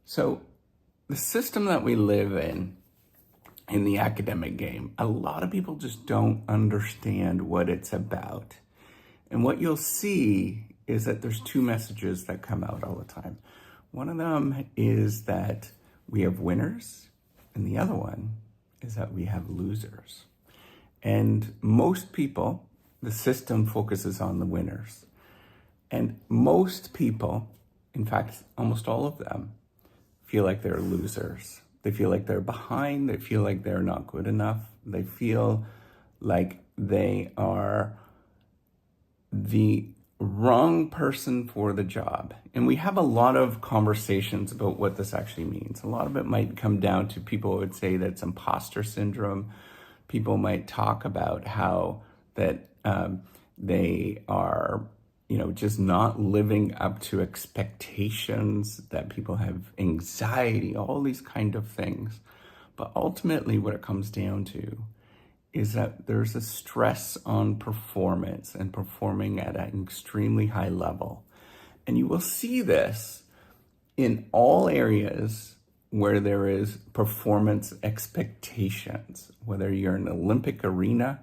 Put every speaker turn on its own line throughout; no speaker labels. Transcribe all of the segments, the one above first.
So the system that we live in the academic game, a lot of people just don't understand what it's about. And what you'll see is that there's two messages that come out all the time. One of them is that we have winners, and the other one is that we have losers. And most people, the system focuses on the winners. And most people, in fact, almost all of them, feel like they're losers. They feel like they're behind. They feel like they're not good enough. They feel like they are the wrong person for the job. And we have a lot of conversations about what this actually means. A lot of it might come down to people would say that it's imposter syndrome. People might talk about how that they are just not living up to expectations, that people have anxiety, all these kind of things. But ultimately what it comes down to is that there's a stress on performance and performing at an extremely high level. And you will see this in all areas where there is performance expectations, whether you're in an Olympic arena,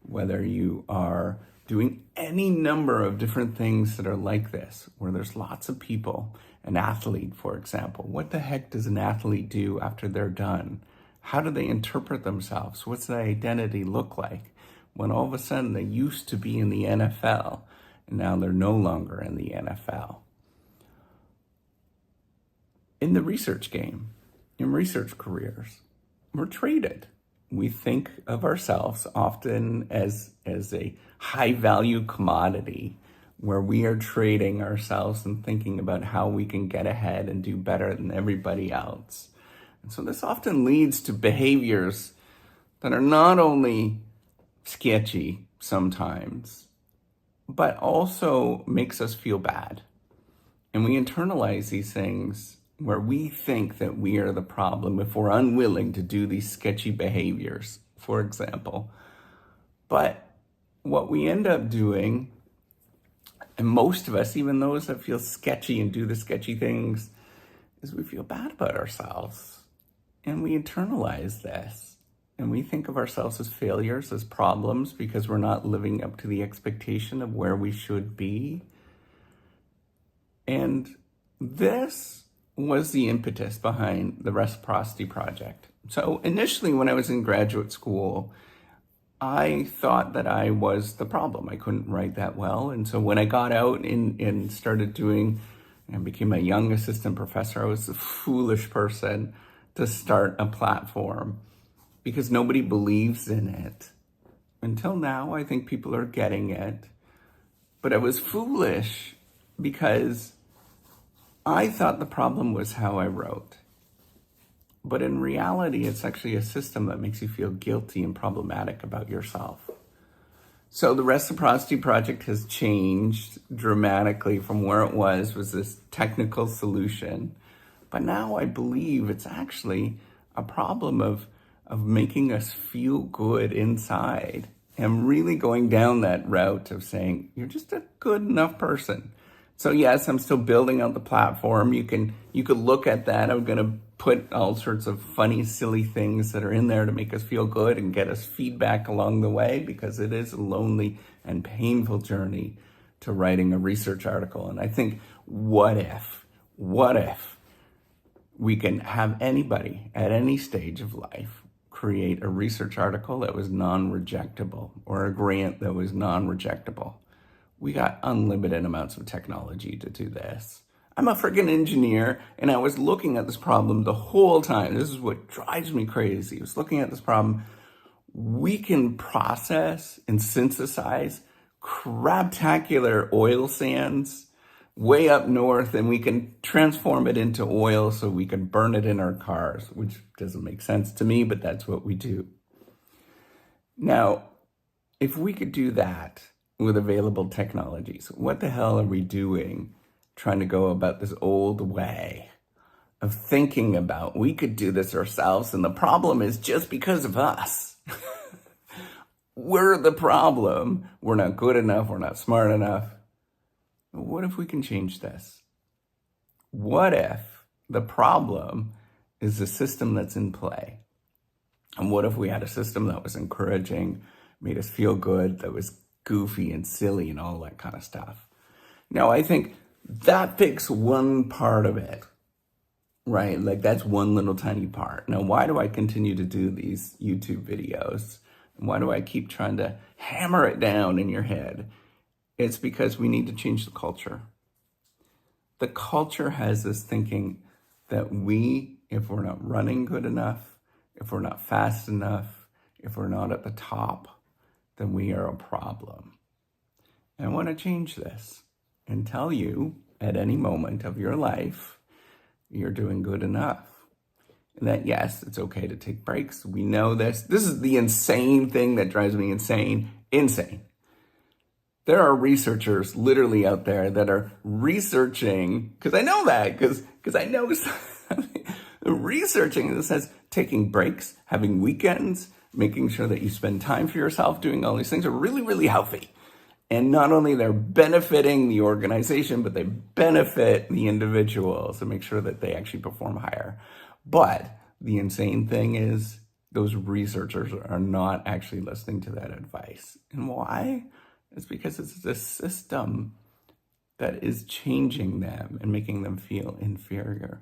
whether you are doing any number of different things that are like this, where there's lots of people, an athlete, for example. What the heck does an athlete do after they're done? How do they interpret themselves? What's their identity look like when all of a sudden they used to be in the NFL and now they're no longer in the NFL? In the research game, in research careers, we're traded. We think of ourselves often as a high value commodity where we are trading ourselves and thinking about how we can get ahead and do better than everybody else. And so this often leads to behaviors that are not only sketchy sometimes, but also makes us feel bad. And we internalize these things where we think that we are the problem if we're unwilling to do these sketchy behaviors, for example. But what we end up doing, and most of us, even those that feel sketchy and do the sketchy things, is we feel bad about ourselves. And we internalize this. And we think of ourselves as failures, as problems, because we're not living up to the expectation of where we should be. And this was the impetus behind the Reciprocity Project. So initially, when I was in graduate school, I thought that I was the problem. I couldn't write that well. And so when I got out and started doing and became a young assistant professor, I was a foolish person to start a platform because nobody believes in it. Until now, I think people are getting it. But I was foolish because I thought the problem was how I wrote. But in reality, it's actually a system that makes you feel guilty and problematic about yourself. So the Reciprocity Project has changed dramatically from where it was this technical solution. But now I believe it's actually a problem of making us feel good inside and really going down that route of saying, you're just a good enough person. So yes, I'm still building out the platform. You could look at that. I'm going to put all sorts of funny, silly things that are in there to make us feel good and get us feedback along the way, because it is a lonely and painful journey to writing a research article. And I think, what if we can have anybody at any stage of life create a research article that was non-rejectable or a grant that was non-rejectable? We got unlimited amounts of technology to do this. I'm a freaking engineer, and I was looking at this problem the whole time. This is what drives me crazy. I was looking at this problem. We can process and synthesize craptacular oil sands way up north, and we can transform it into oil so we can burn it in our cars, which doesn't make sense to me, but that's what we do. Now, if we could do that with available technologies, what the hell are we doing trying to go about this old way of thinking about we could do this ourselves and the problem is just because of us? We're the problem. We're not good enough. We're not smart enough. What if we can change this? What if The problem is the system that's in play. And what if we had a system that was encouraging, made us feel good, that was goofy and silly and all that kind of stuff? Now, I think that picks one part of it, right? Like that's one little tiny part. Now, why do I continue to do these YouTube videos? And why do I keep trying to hammer it down in your head? It's because we need to change the culture. The culture has this thinking that we, if we're not running good enough, if we're not fast enough, if we're not at the top, then we are a problem. And I want to change this and tell you at any moment of your life, you're doing good enough. And that, yes, it's okay to take breaks. We know this. This is the insane thing that drives me insane. There are researchers literally out there that are researching, because I know that, because I know something, researching that says taking breaks, having weekends, making sure that you spend time for yourself, doing all these things are really, really healthy. And not only they're benefiting the organization, but they benefit the individuals to make sure that they actually perform higher. But the insane thing is those researchers are not actually listening to that advice. And why? It's because it's the system that is changing them and making them feel inferior.